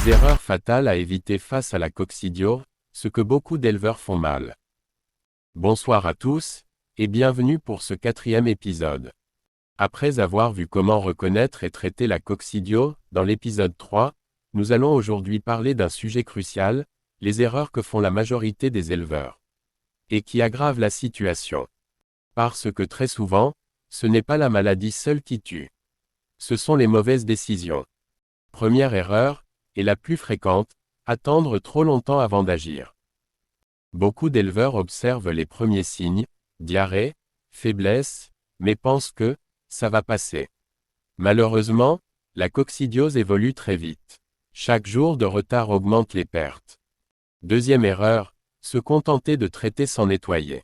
Les erreurs fatales à éviter face à la coccidio, ce que beaucoup d'éleveurs font mal. Bonsoir à tous, et bienvenue pour ce 4e épisode. Après avoir vu comment reconnaître et traiter la coccidio, dans l'épisode 3, nous allons aujourd'hui parler d'un sujet crucial, les erreurs que font la majorité des éleveurs. Et qui aggravent la situation. Parce que très souvent, ce n'est pas la maladie seule qui tue. Ce sont les mauvaises décisions. Première erreur, et la plus fréquente, attendre trop longtemps avant d'agir. Beaucoup d'éleveurs observent les premiers signes, diarrhée, faiblesse, mais pensent que ça va passer. Malheureusement, la coccidiose évolue très vite. Chaque jour de retard augmente les pertes. Deuxième erreur, se contenter de traiter sans nettoyer.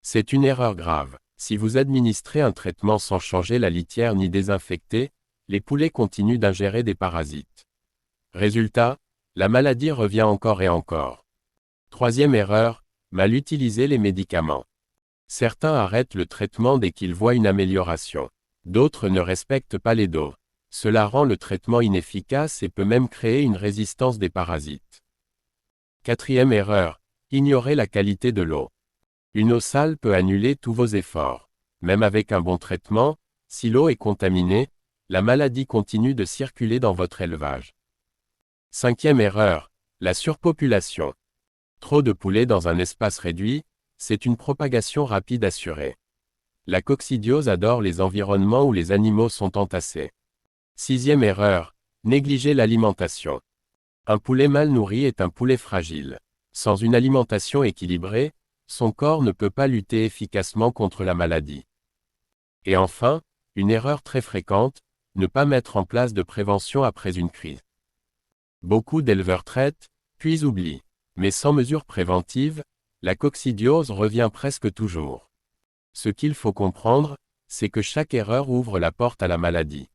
C'est une erreur grave. Si vous administrez un traitement sans changer la litière ni désinfecter, les poulets continuent d'ingérer des parasites. Résultat, la maladie revient encore et encore. Troisième erreur, mal utiliser les médicaments. Certains arrêtent le traitement dès qu'ils voient une amélioration. D'autres ne respectent pas les doses. Cela rend le traitement inefficace et peut même créer une résistance des parasites. Quatrième erreur, ignorer la qualité de l'eau. Une eau sale peut annuler tous vos efforts. Même avec un bon traitement, si l'eau est contaminée, la maladie continue de circuler dans votre élevage. Cinquième erreur, la surpopulation. Trop de poulets dans un espace réduit, c'est une propagation rapide assurée. La coccidiose adore les environnements où les animaux sont entassés. Sixième erreur, négliger l'alimentation. Un poulet mal nourri est un poulet fragile. Sans une alimentation équilibrée, son corps ne peut pas lutter efficacement contre la maladie. Et enfin, une erreur très fréquente, ne pas mettre en place de prévention après une crise. Beaucoup d'éleveurs traitent, puis oublient. Mais sans mesure préventive, la coccidiose revient presque toujours. Ce qu'il faut comprendre, c'est que chaque erreur ouvre la porte à la maladie.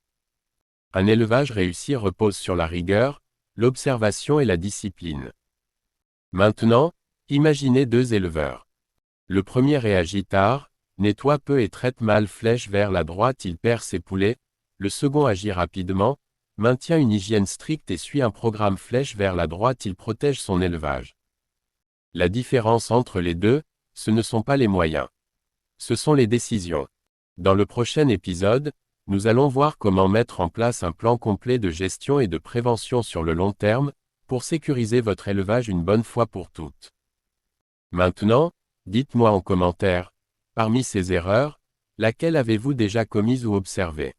Un élevage réussi repose sur la rigueur, l'observation et la discipline. Maintenant, imaginez deux éleveurs. Le premier réagit tard, nettoie peu et traite mal flèche vers la droite, il perd ses poulets. Le second agit rapidement, maintient une hygiène stricte et suit un programme flèche vers la droite, il protège son élevage. La différence entre les deux, ce ne sont pas les moyens. Ce sont les décisions. Dans le prochain épisode, nous allons voir comment mettre en place un plan complet de gestion et de prévention sur le long terme, pour sécuriser votre élevage une bonne fois pour toutes. Maintenant, dites-moi en commentaire, parmi ces erreurs, laquelle avez-vous déjà commise ou observée?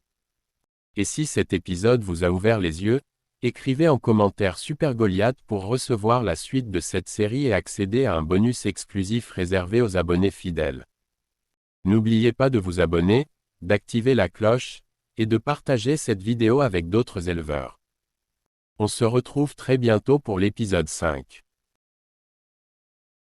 Et si cet épisode vous a ouvert les yeux, écrivez en commentaire Super Goliath pour recevoir la suite de cette série et accéder à un bonus exclusif réservé aux abonnés fidèles. N'oubliez pas de vous abonner, d'activer la cloche, et de partager cette vidéo avec d'autres éleveurs. On se retrouve très bientôt pour l'épisode 5.